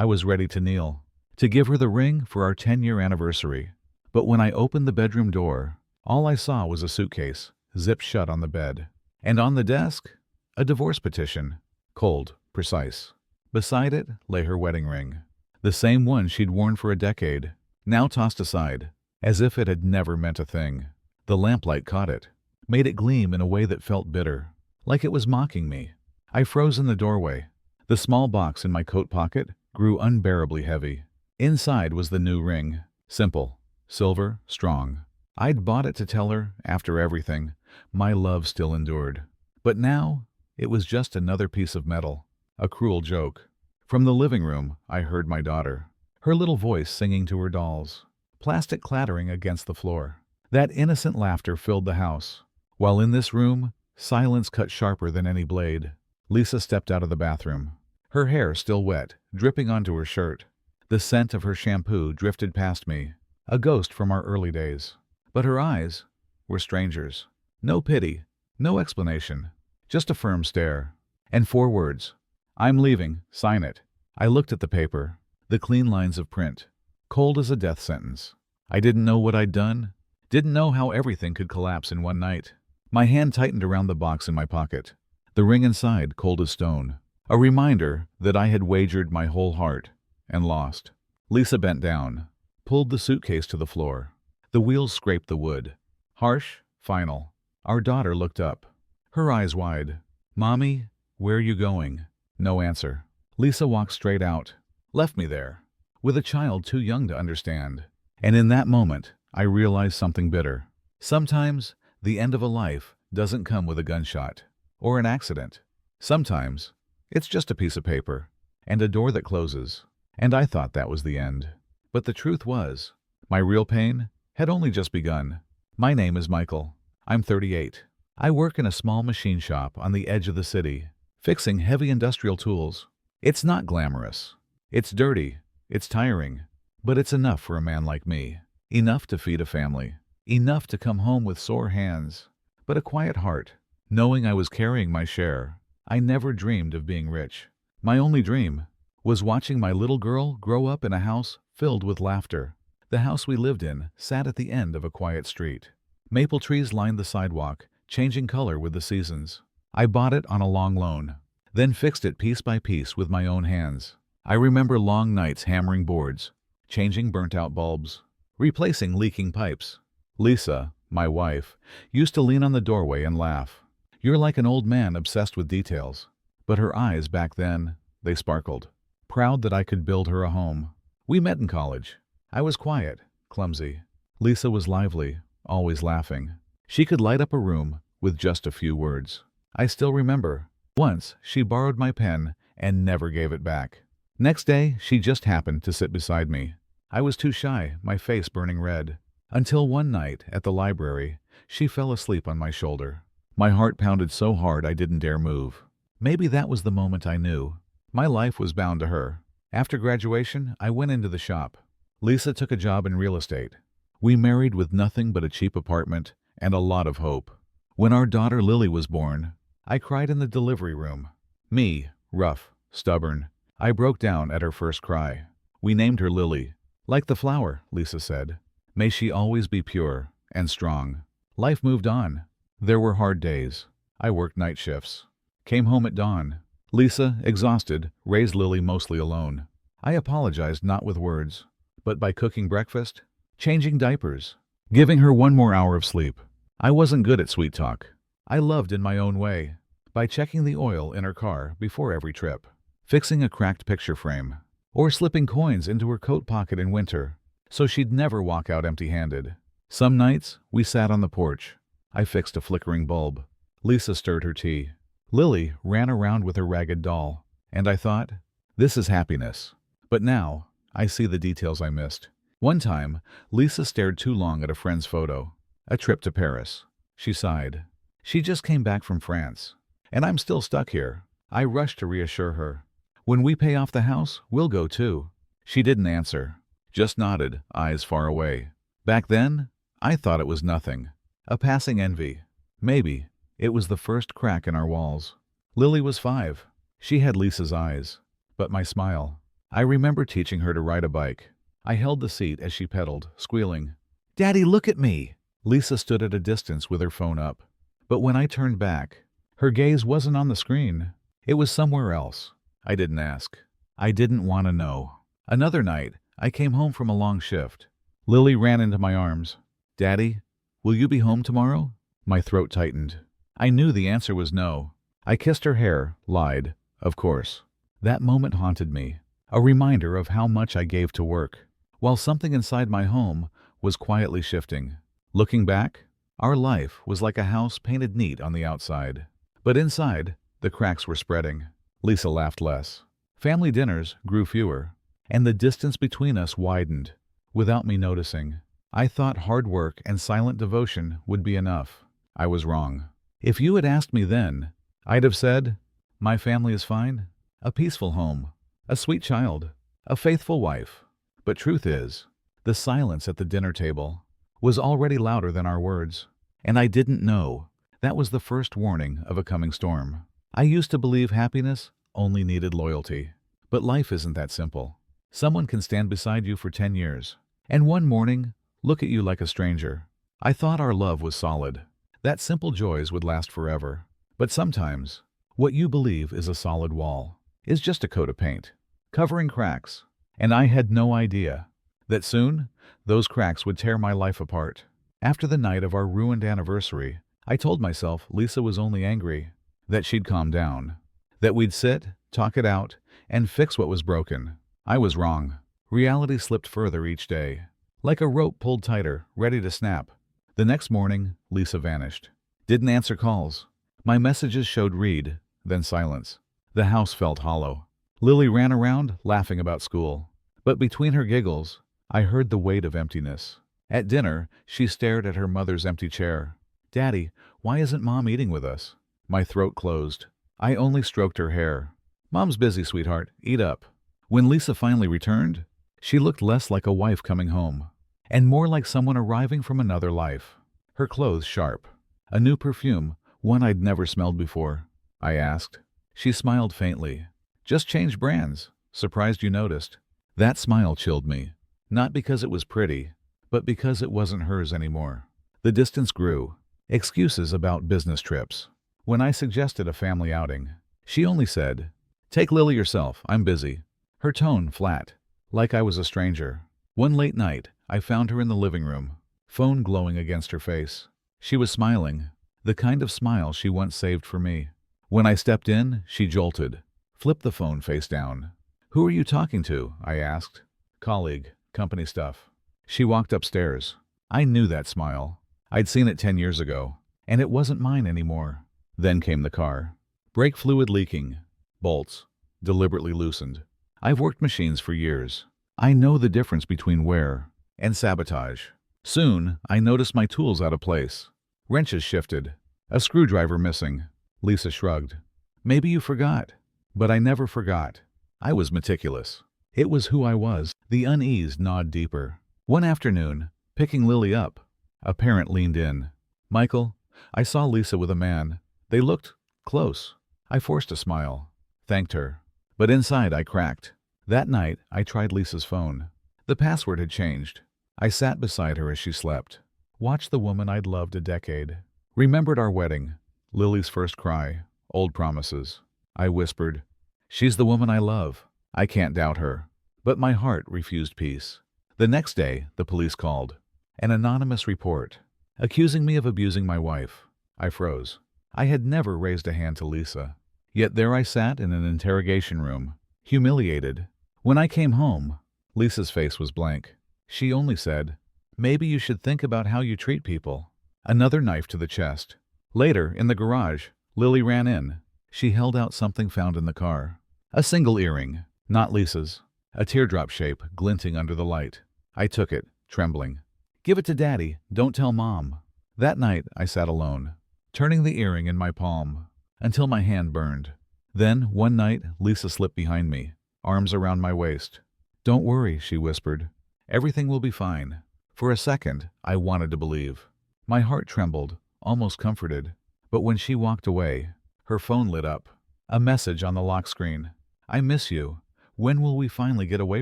I was ready to kneel, to give her the ring for our 10-year anniversary. But when I opened the bedroom door, all I saw was a suitcase, zipped shut on the bed. And on the desk, a divorce petition, cold, precise. Beside it lay her wedding ring, the same one she'd worn for a decade, now tossed aside, as if it had never meant a thing. The lamplight caught it, made it gleam in a way that felt bitter, like it was mocking me. I froze in the doorway. The small box in my coat pocket grew unbearably heavy. Inside was the new ring, simple, silver, strong. I'd bought it to tell her, after everything, my love still endured. But now, it was just another piece of metal, a cruel joke. From the living room, I heard my daughter, her little voice singing to her dolls, plastic clattering against the floor. That innocent laughter filled the house, while in this room, silence cut sharper than any blade. Lisa stepped out of the bathroom, her hair still wet, dripping onto her shirt. The scent of her shampoo drifted past me, a ghost from our early days. But her eyes were strangers. No pity, no explanation, just a firm stare. And 4 words. I'm leaving, sign it. I looked at the paper, the clean lines of print, cold as a death sentence. I didn't know what I'd done, didn't know how everything could collapse in one night. My hand tightened around the box in my pocket, the ring inside cold as stone, a reminder that I had wagered my whole heart and lost. Lisa bent down, pulled the suitcase to the floor. The wheels scraped the wood. Harsh, final. Our daughter looked up, her eyes wide. Mommy, where are you going? No answer. Lisa walked straight out, left me there, with a child too young to understand. And in that moment, I realized something bitter. Sometimes, the end of a life doesn't come with a gunshot or an accident. Sometimes, it's just a piece of paper and a door that closes. And I thought that was the end. But the truth was, my real pain had only just begun. My name is Michael. I'm 38. I work in a small machine shop on the edge of the city, fixing heavy industrial tools. It's not glamorous. It's dirty. It's tiring. But it's enough for a man like me. Enough to feed a family. Enough to come home with sore hands, but a quiet heart, knowing I was carrying my share. I never dreamed of being rich. My only dream was watching my little girl grow up in a house filled with laughter. The house we lived in sat at the end of a quiet street. Maple trees lined the sidewalk, changing color with the seasons. I bought it on a long loan, then fixed it piece by piece with my own hands. I remember long nights hammering boards, changing burnt-out bulbs, replacing leaking pipes. Lisa, my wife, used to lean on the doorway and laugh. You're like an old man obsessed with details. But her eyes back then, they sparkled, proud that I could build her a home. We met in college. I was quiet, clumsy. Lisa was lively, always laughing. She could light up a room with just a few words. I still remember. Once, she borrowed my pen and never gave it back. Next day, she just happened to sit beside me. I was too shy, my face burning red. Until one night, at the library, she fell asleep on my shoulder. My heart pounded so hard I didn't dare move. Maybe that was the moment I knew. My life was bound to her. After graduation, I went into the shop. Lisa took a job in real estate. We married with nothing but a cheap apartment and a lot of hope. When our daughter Lily was born, I cried in the delivery room. Me, rough, stubborn. I broke down at her first cry. We named her Lily. Like the flower, Lisa said. May she always be pure and strong. Life moved on. There were hard days. I worked night shifts. Came home at dawn. Lisa, exhausted, raised Lily mostly alone. I apologized not with words, but by cooking breakfast, changing diapers, giving her one more hour of sleep. I wasn't good at sweet talk. I loved in my own way, by checking the oil in her car before every trip, fixing a cracked picture frame, or slipping coins into her coat pocket in winter, so she'd never walk out empty-handed. Some nights, we sat on the porch. I fixed a flickering bulb. Lisa stirred her tea. Lily ran around with her ragged doll, and I thought, this is happiness. But now, I see the details I missed. One time, Lisa stared too long at a friend's photo. A trip to Paris. She sighed. She just came back from France. And I'm still stuck here. I rushed to reassure her. When we pay off the house, we'll go too. She didn't answer, just nodded, eyes far away. Back then, I thought it was nothing. A passing envy. Maybe. It was the first crack in our walls. Lily was 5. She had Lisa's eyes. But my smile. I remember teaching her to ride a bike. I held the seat as she pedaled, squealing, "Daddy, look at me!" Lisa stood at a distance with her phone up. But when I turned back, her gaze wasn't on the screen. It was somewhere else. I didn't ask. I didn't want to know. Another night, I came home from a long shift. Lily ran into my arms. "Daddy, will you be home tomorrow?" My throat tightened. I knew the answer was no. I kissed her hair, lied, of course. That moment haunted me, a reminder of how much I gave to work, while something inside my home was quietly shifting. Looking back, our life was like a house painted neat on the outside. But inside, the cracks were spreading. Lisa laughed less. Family dinners grew fewer, and the distance between us widened. Without me noticing, I thought hard work and silent devotion would be enough. I was wrong. If you had asked me then, I'd have said, "My family is fine, a peaceful home, a sweet child, a faithful wife." But truth is, the silence at the dinner table was already louder than our words, and I didn't know that was the first warning of a coming storm. I used to believe happiness only needed loyalty, but life isn't that simple. Someone can stand beside you for 10 years, and one morning look at you like a stranger. I thought our love was solid, that simple joys would last forever. But sometimes, what you believe is a solid wall is just a coat of paint, covering cracks, and I had no idea that soon those cracks would tear my life apart. After the night of our ruined anniversary, I told myself Lisa was only angry, that she'd calm down, that we'd sit, talk it out, and fix what was broken. I was wrong. Reality slipped further each day, like a rope pulled tighter, ready to snap. The next morning, Lisa vanished. Didn't answer calls. My messages showed read, then silence. The house felt hollow. Lily ran around, laughing about school. But between her giggles, I heard the weight of emptiness. At dinner, she stared at her mother's empty chair. "Daddy, why isn't Mom eating with us?" My throat closed. I only stroked her hair. "Mom's busy, sweetheart. Eat up." When Lisa finally returned, she looked less like a wife coming home, and more like someone arriving from another life. Her clothes sharp. A new perfume, one I'd never smelled before. I asked. She smiled faintly. "Just changed brands. Surprised you noticed." That smile chilled me, not because it was pretty, but because it wasn't hers anymore. The distance grew. Excuses about business trips. When I suggested a family outing, she only said, "Take Lily yourself, I'm busy." Her tone flat, like I was a stranger. One late night, I found her in the living room, phone glowing against her face. She was smiling, the kind of smile she once saved for me. When I stepped in, she jolted, flipped the phone face down. "Who are you talking to?" I asked. "Colleague, company stuff." She walked upstairs. I knew that smile. I'd seen it 10 years ago, and it wasn't mine anymore. Then came the car. Brake fluid leaking. Bolts deliberately loosened. I've worked machines for years. I know the difference between wear and sabotage. Soon, I noticed my tools out of place. Wrenches shifted. A screwdriver missing. Lisa shrugged. "Maybe you forgot." But I never forgot. I was meticulous. It was who I was. The unease gnawed deeper. One afternoon, picking Lily up, a parent leaned in. "Michael, I saw Lisa with a man. They looked close." I forced a smile. Thanked her. But inside I cracked. That night, I tried Lisa's phone. The password had changed. I sat beside her as she slept. Watched the woman I'd loved a decade. Remembered our wedding. Lily's first cry. Old promises. I whispered, "She's the woman I love. I can't doubt her." But my heart refused peace. The next day, the police called. An anonymous report, accusing me of abusing my wife. I froze. I had never raised a hand to Lisa. Yet there I sat in an interrogation room, humiliated. When I came home, Lisa's face was blank. She only said, "Maybe you should think about how you treat people." Another knife to the chest. Later, in the garage, Lily ran in. She held out something found in the car. A single earring, not Lisa's. A teardrop shape glinting under the light. I took it, trembling. "Give it to Daddy. Don't tell Mom." That night, I sat alone, turning the earring in my palm, until my hand burned. Then, one night, Lisa slipped behind me, arms around my waist. "Don't worry," she whispered. "Everything will be fine." For a second, I wanted to believe. My heart trembled, almost comforted. But when she walked away, her phone lit up. A message on the lock screen. "I miss you. When will we finally get away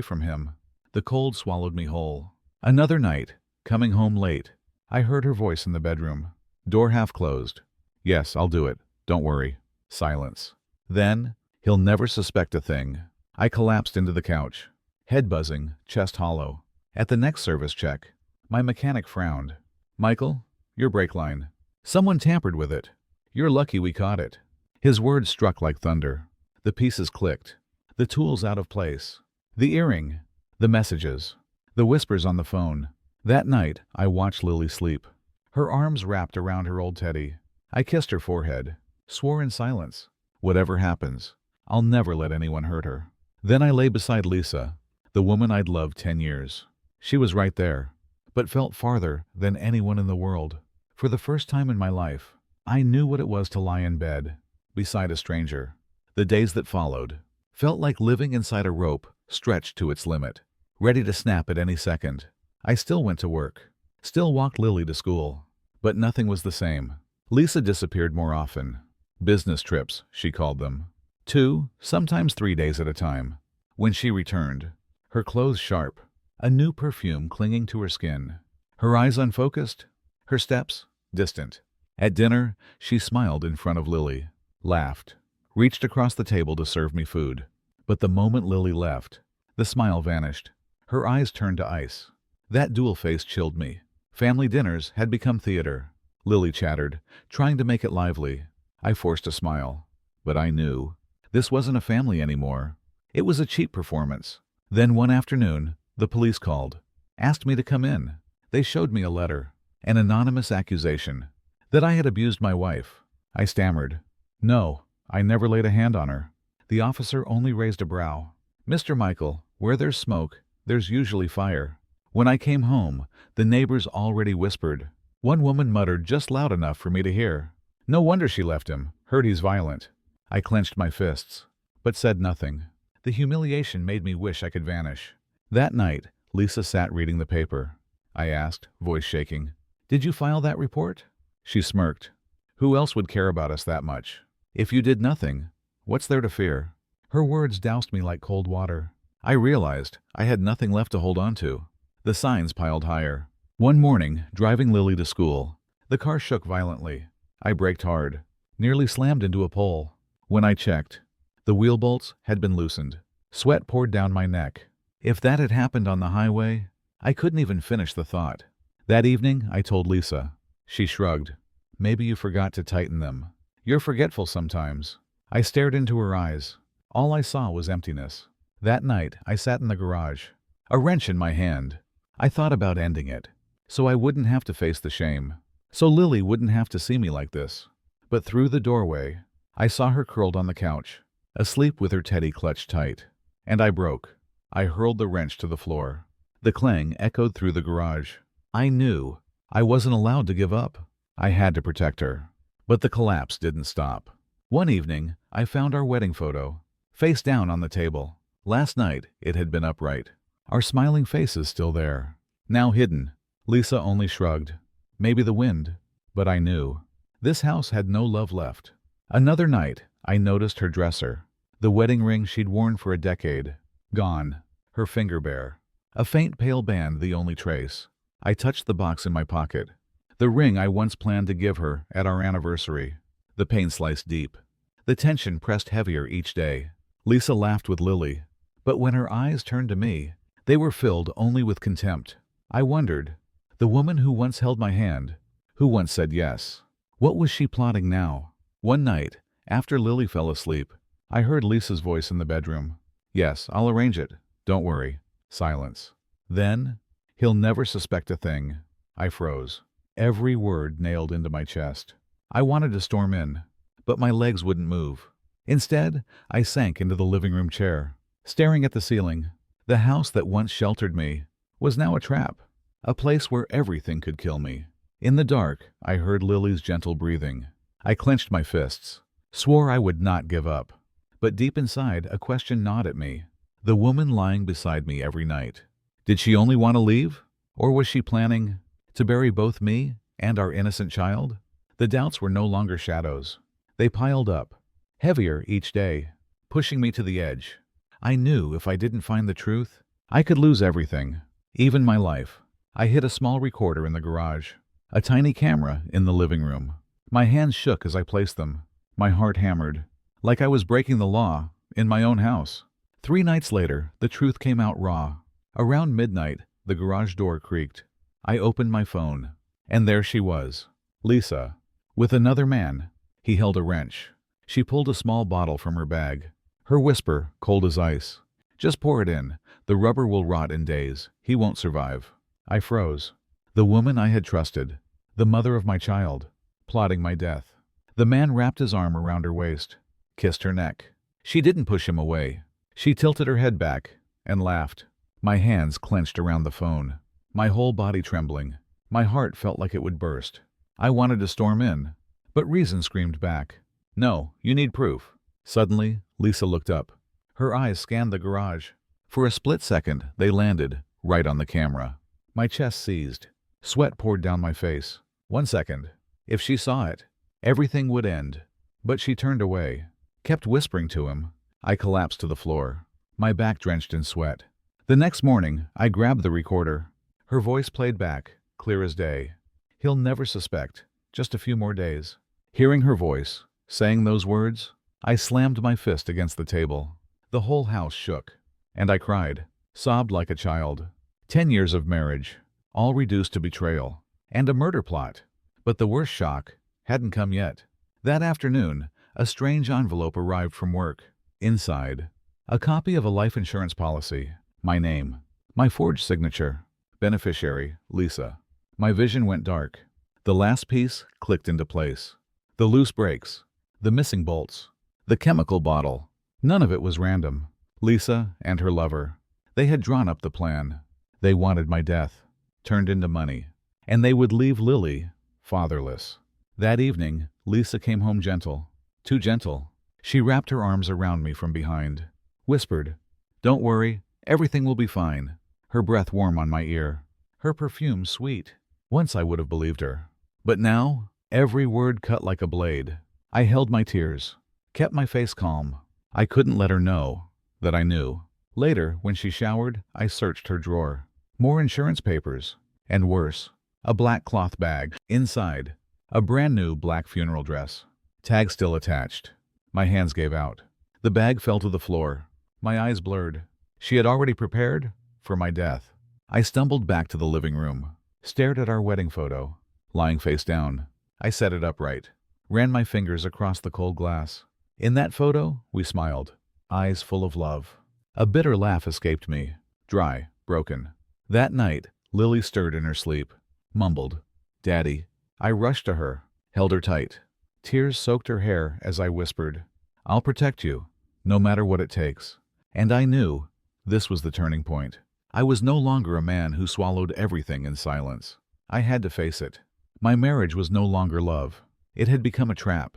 from him? The cold swallowed me whole. Another night, coming home late, I heard her voice in the bedroom. Door half closed. Yes, I'll do it. Don't worry. Silence. Then, he'll never suspect a thing. I collapsed into the couch. Head buzzing, chest hollow. At the next service check, my mechanic frowned. Michael, your brake line. Someone tampered with it. You're lucky we caught it. His words struck like thunder. The pieces clicked. The tools out of place. The earring. The messages. The whispers on the phone. That night, I watched Lily sleep. Her arms wrapped around her old teddy. I kissed her forehead. Swore in silence. Whatever happens, I'll never let anyone hurt her. Then I lay beside Lisa, the woman I'd loved 10 years. She was right there, but felt farther than anyone in the world. For the first time in my life, I knew what it was to lie in bed, beside a stranger. The days that followed felt like living inside a rope stretched to its limit, ready to snap at any second. I still went to work, still walked Lily to school, but nothing was the same. Lisa disappeared more often. Business trips, she called them. 2, sometimes 3 days at a time. When she returned, her clothes sharp, a new perfume clinging to her skin, her eyes unfocused, her steps distant. At dinner, she smiled in front of Lily, laughed, reached across the table to serve me food. But the moment Lily left, the smile vanished. Her eyes turned to ice. That dual face chilled me. Family dinners had become theater. Lily chattered, trying to make it lively. I forced a smile, but I knew this wasn't a family anymore. It was a cheap performance. Then one afternoon, the police called, asked me to come in. They showed me a letter, an anonymous accusation, that I had abused my wife. I stammered. No, I never laid a hand on her. The officer only raised a brow. Mr. Michael, where there's smoke, there's usually fire. When I came home, the neighbors already whispered. One woman muttered just loud enough for me to hear. No wonder she left him. Heard he's violent. I clenched my fists, but said nothing. The humiliation made me wish I could vanish. That night, Lisa sat reading the paper. I asked, voice shaking, "Did you file that report?" She smirked. "Who else would care about us that much? If you did nothing, what's there to fear?" Her words doused me like cold water. I realized I had nothing left to hold on to. The signs piled higher. One morning, driving Lily to school, the car shook violently. I braked hard, nearly slammed into a pole. When I checked, the wheel bolts had been loosened. Sweat poured down my neck. If that had happened on the highway, I couldn't even finish the thought. That evening, I told Lisa. She shrugged. "Maybe you forgot to tighten them. You're forgetful sometimes." I stared into her eyes. All I saw was emptiness. That night, I sat in the garage, a wrench in my hand. I thought about ending it, so I wouldn't have to face the shame. So Lily wouldn't have to see me like this. But through the doorway, I saw her curled on the couch, asleep with her teddy clutched tight. And I broke. I hurled the wrench to the floor. The clang echoed through the garage. I knew I wasn't allowed to give up. I had to protect her. But the collapse didn't stop. One evening, I found our wedding photo, face down on the table. Last night, it had been upright. Our smiling faces still there. Now hidden. Lisa only shrugged. Maybe the wind. But I knew. This house had no love left. Another night, I noticed her dresser. The wedding ring she'd worn for a decade. Gone. Her finger bare. A faint pale band the only trace. I touched the box in my pocket. The ring I once planned to give her at our anniversary. The pain sliced deep. The tension pressed heavier each day. Lisa laughed with Lily. But when her eyes turned to me, they were filled only with contempt. I wondered, the woman who once held my hand, who once said yes, what was she plotting now? One night, after Lily fell asleep, I heard Lisa's voice in the bedroom. "Yes, I'll arrange it. Don't worry." Silence. Then, "He'll never suspect a thing." I froze. Every word nailed into my chest. I wanted to storm in, but my legs wouldn't move. Instead, I sank into the living room chair, staring at the ceiling. The house that once sheltered me was now a trap, a place where everything could kill me. In the dark, I heard Lily's gentle breathing. I clenched my fists, swore I would not give up. But deep inside, a question gnawed at me. The woman lying beside me every night. Did she only want to leave? Or was she planning to bury both me and our innocent child? The doubts were no longer shadows. They piled up, heavier each day, pushing me to the edge. I knew if I didn't find the truth, I could lose everything, even my life. I hid a small recorder in the garage, a tiny camera in the living room. My hands shook as I placed them. My heart hammered, like I was breaking the law in my own house. 3 nights later, the truth came out raw. Around midnight, the garage door creaked. I opened my phone, and there she was, Lisa, with another man. He held a wrench. She pulled a small bottle from her bag. Her whisper, cold as ice. "Just pour it in. The rubber will rot in days. He won't survive." I froze. The woman I had trusted, the mother of my child, plotting my death. The man wrapped his arm around her waist, kissed her neck. She didn't push him away. She tilted her head back and laughed. My hands clenched around the phone, my whole body trembling. My heart felt like it would burst. I wanted to storm in, but reason screamed back. "No, you need proof." Suddenly, Lisa looked up. Her eyes scanned the garage. For a split second, they landed right on the camera. My chest seized. Sweat poured down my face. 1 second. If she saw it, everything would end. But she turned away, kept whispering to him. I collapsed to the floor, my back drenched in sweat. The next morning, I grabbed the recorder. Her voice played back, clear as day. "He'll never suspect. Just a few more days." Hearing her voice, saying those words, I slammed my fist against the table. The whole house shook, and I cried, sobbed like a child. 10 years of marriage, all reduced to betrayal, and a murder plot. But the worst shock hadn't come yet. That afternoon, a strange envelope arrived from work. Inside, a copy of a life insurance policy, my name, my forged signature, beneficiary, Lisa. My vision went dark. The last piece clicked into place. The loose brakes, the missing bolts, the chemical bottle. None of it was random. Lisa and her lover, they had drawn up the plan. They wanted my death, turned into money, and they would leave Lily fatherless. That evening, Lisa came home gentle, too gentle. She wrapped her arms around me from behind, whispered, "Don't worry, everything will be fine." Her breath warm on my ear, her perfume sweet. Once I would have believed her. But now, every word cut like a blade. I held my tears, kept my face calm. I couldn't let her know that I knew. Later, when she showered, I searched her drawer. More insurance papers, and worse, a black cloth bag. Inside, a brand new black funeral dress. Tag still attached. My hands gave out. The bag fell to the floor. My eyes blurred. She had already prepared for my death. I stumbled back to the living room, stared at our wedding photo, lying face down. I set it upright, ran my fingers across the cold glass. In that photo, we smiled, eyes full of love. A bitter laugh escaped me, dry, broken. That night, Lily stirred in her sleep, mumbled, "Daddy." I rushed to her, held her tight. Tears soaked her hair as I whispered, "I'll protect you, no matter what it takes." And I knew this was the turning point. I was no longer a man who swallowed everything in silence. I had to face it. My marriage was no longer love. It had become a trap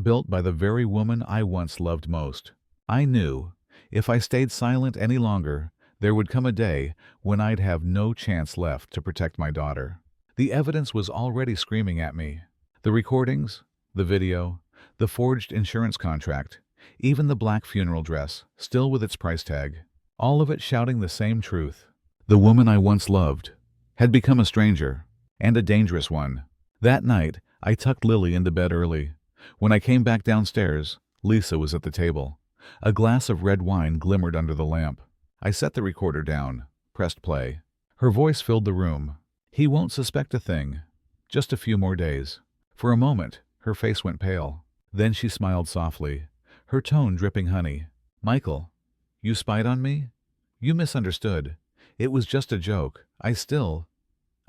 built by the very woman I once loved most. I knew, if I stayed silent any longer, there would come a day when I'd have no chance left to protect my daughter. The evidence was already screaming at me. The recordings, the video, the forged insurance contract, even the black funeral dress, still with its price tag. All of it shouting the same truth. The woman I once loved had become a stranger, and a dangerous one. That night, I tucked Lily into bed early. When I came back downstairs, Lisa was at the table. A glass of red wine glimmered under the lamp. I set the recorder down, pressed play. Her voice filled the room. "He won't suspect a thing. Just a few more days." For a moment, her face went pale. Then she smiled softly, her tone dripping honey. "Michael, you spied on me? You misunderstood. It was just a joke. I still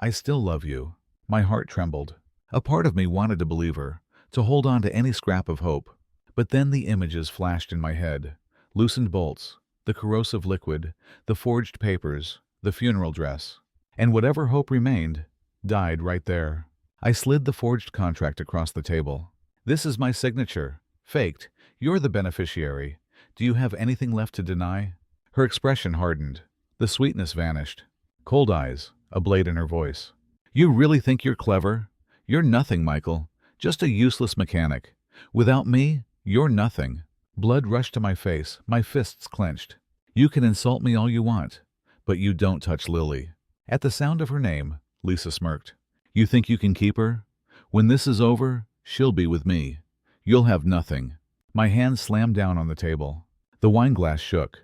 love you." My heart trembled. A part of me wanted to believe her, to hold on to any scrap of hope. But then the images flashed in my head. Loosened bolts, the corrosive liquid, the forged papers, the funeral dress. And whatever hope remained, died right there. I slid the forged contract across the table. "This is my signature. Faked. You're the beneficiary. Do you have anything left to deny?" Her expression hardened. The sweetness vanished. Cold eyes, a blade in her voice. "You really think you're clever? You're nothing, Michael. Just a useless mechanic. Without me, you're nothing." Blood rushed to my face, my fists clenched. You can insult me all you want, but you don't touch Lily. At the sound of her name, Lisa smirked. You think you can keep her? When this is over, she'll be with me. You'll have nothing. My hand slammed down on the table. The wine glass shook.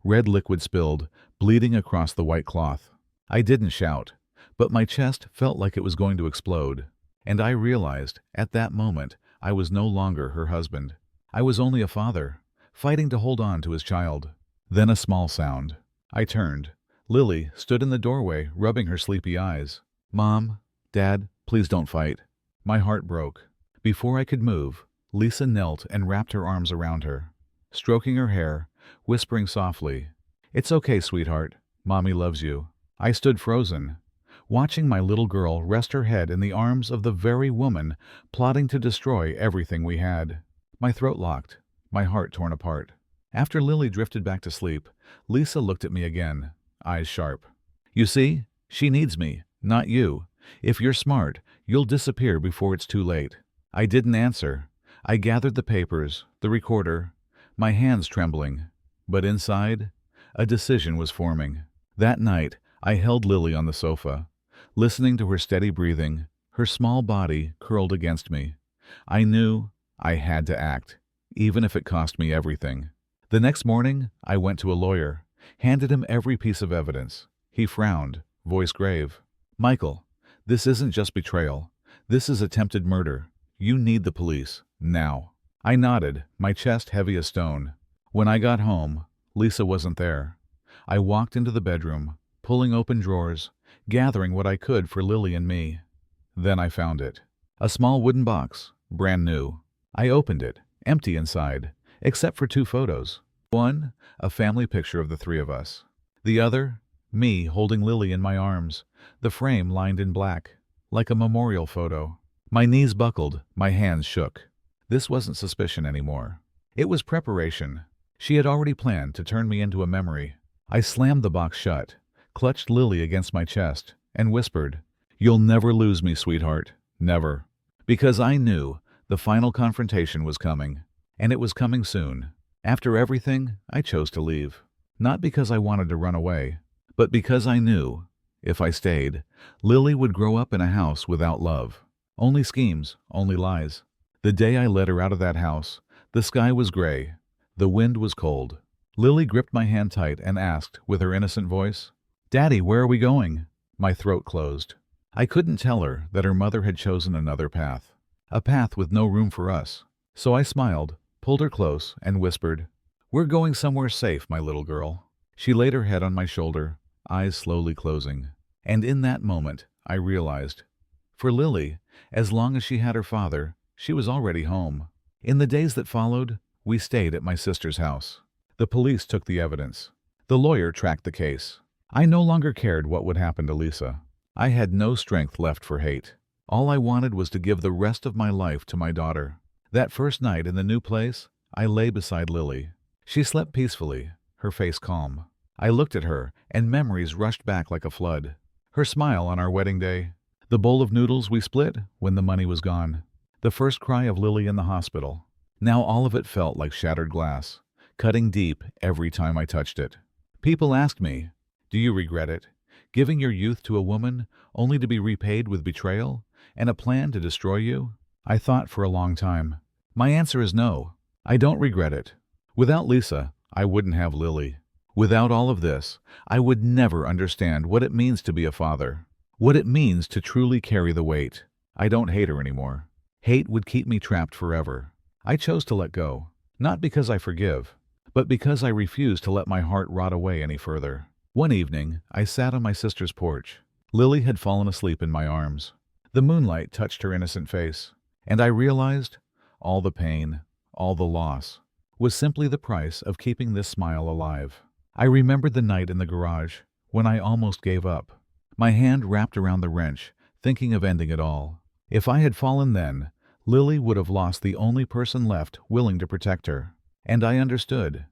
Red liquid spilled, bleeding across the white cloth. I didn't shout, but my chest felt like it was going to explode. And I realized, at that moment, I was no longer her husband. I was only a father, fighting to hold on to his child. Then a small sound. I turned. Lily stood in the doorway, rubbing her sleepy eyes. Mom, Dad, please don't fight. My heart broke. Before I could move, Lisa knelt and wrapped her arms around her, stroking her hair, whispering softly, It's okay, sweetheart. Mommy loves you. I stood frozen, watching my little girl rest her head in the arms of the very woman plotting to destroy everything we had. My throat locked, my heart torn apart. After Lily drifted back to sleep, Lisa looked at me again, eyes sharp. You see, she needs me, not you. If you're smart, you'll disappear before it's too late. I didn't answer. I gathered the papers, the recorder, my hands trembling. But inside, a decision was forming. That night, I held Lily on the sofa, listening to her steady breathing, her small body curled against me. I knew I had to act, even if it cost me everything. The next morning, I went to a lawyer, handed him every piece of evidence. He frowned, voice grave. Michael, this isn't just betrayal. This is attempted murder. You need the police, now. I nodded, my chest heavy as stone. When I got home, Lisa wasn't there. I walked into the bedroom, pulling open drawers, gathering what I could for Lily and me. Then I found it. A small wooden box, brand new. I opened it, empty inside, except for 2 photos. One, a family picture of the 3 of us. The other, me holding Lily in my arms, the frame lined in black, like a memorial photo. My knees buckled, my hands shook. This wasn't suspicion anymore. It was preparation. She had already planned to turn me into a memory. I slammed the box shut, clutched Lily against my chest, and whispered, You'll never lose me, sweetheart. Never. Because I knew the final confrontation was coming, and it was coming soon. After everything, I chose to leave. Not because I wanted to run away, but because I knew, if I stayed, Lily would grow up in a house without love. Only schemes, only lies. The day I led her out of that house, the sky was gray. The wind was cold. Lily gripped my hand tight and asked, with her innocent voice, Daddy, where are we going? My throat closed. I couldn't tell her that her mother had chosen another path. A path with no room for us. So I smiled, pulled her close, and whispered, We're going somewhere safe, my little girl. She laid her head on my shoulder, eyes slowly closing. And in that moment, I realized, for Lily, as long as she had her father, she was already home. In the days that followed, we stayed at my sister's house. The police took the evidence. The lawyer tracked the case. I no longer cared what would happen to Lisa. I had no strength left for hate. All I wanted was to give the rest of my life to my daughter. That first night in the new place, I lay beside Lily. She slept peacefully, her face calm. I looked at her, and memories rushed back like a flood. Her smile on our wedding day, the bowl of noodles we split when the money was gone, the first cry of Lily in the hospital. Now all of it felt like shattered glass, cutting deep every time I touched it. People asked me, Do you regret it? Giving your youth to a woman only to be repaid with betrayal and a plan to destroy you? I thought for a long time. My answer is no. I don't regret it. Without Lisa, I wouldn't have Lily. Without all of this, I would never understand what it means to be a father, what it means to truly carry the weight. I don't hate her anymore. Hate would keep me trapped forever. I chose to let go, not because I forgive, but because I refuse to let my heart rot away any further. One evening, I sat on my sister's porch. Lily had fallen asleep in my arms. The moonlight touched her innocent face, and I realized all the pain, all the loss, was simply the price of keeping this smile alive. I remembered the night in the garage, when I almost gave up. My hand wrapped around the wrench, thinking of ending it all. If I had fallen then, Lily would have lost the only person left willing to protect her. And I understood.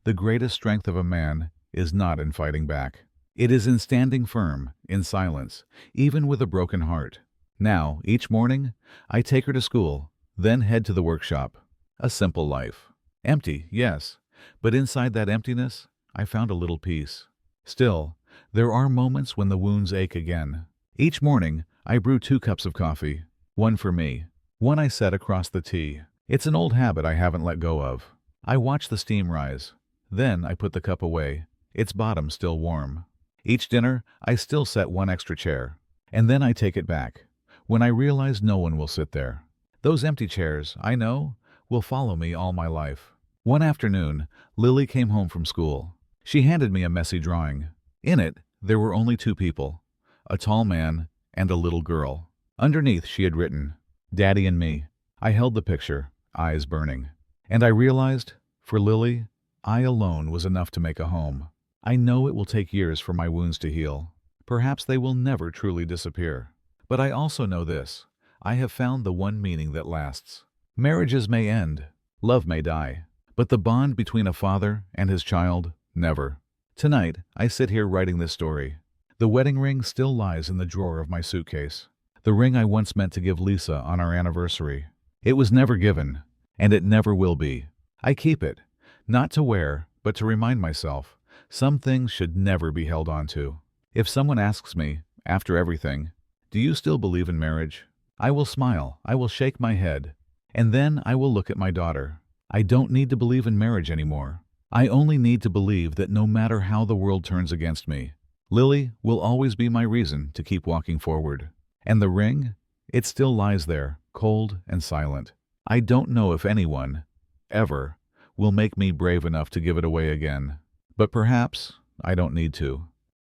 The greatest strength of a man is not in fighting back. It is in standing firm, in silence, even with a broken heart. Now, each morning, I take her to school, then head to the workshop. A simple life. Empty, yes, but inside that emptiness, I found a little peace. Still, there are moments when the wounds ache again. Each morning, I brew 2 cups of coffee, one for me, one I set across the tea. It's an old habit I haven't let go of. I watch the steam rise. Then I put the cup away, its bottom still warm. Each dinner, I still set one extra chair. And then I take it back, when I realize no one will sit there. Those empty chairs, I know, will follow me all my life. One afternoon, Lily came home from school. She handed me a messy drawing. In it, there were only 2 people, a tall man and a little girl. Underneath she had written, "Daddy and me." I held the picture, eyes burning. And I realized, for Lily, I alone was enough to make a home. I know it will take years for my wounds to heal. Perhaps they will never truly disappear. But I also know this: I have found the one meaning that lasts. Marriages may end, love may die, but the bond between a father and his child, never. Tonight, I sit here writing this story. The wedding ring still lies in the drawer of my suitcase. The ring I once meant to give Lisa on our anniversary. It was never given, and it never will be. I keep it, not to wear, but to remind myself, some things should never be held on to. If someone asks me, after everything, "Do you still believe in marriage?" I will smile, I will shake my head, and then I will look at my daughter. I don't need to believe in marriage anymore. I only need to believe that no matter how the world turns against me, Lily will always be my reason to keep walking forward. And the ring? It still lies there, cold and silent. I don't know if anyone, ever, will make me brave enough to give it away again. But perhaps I don't need to.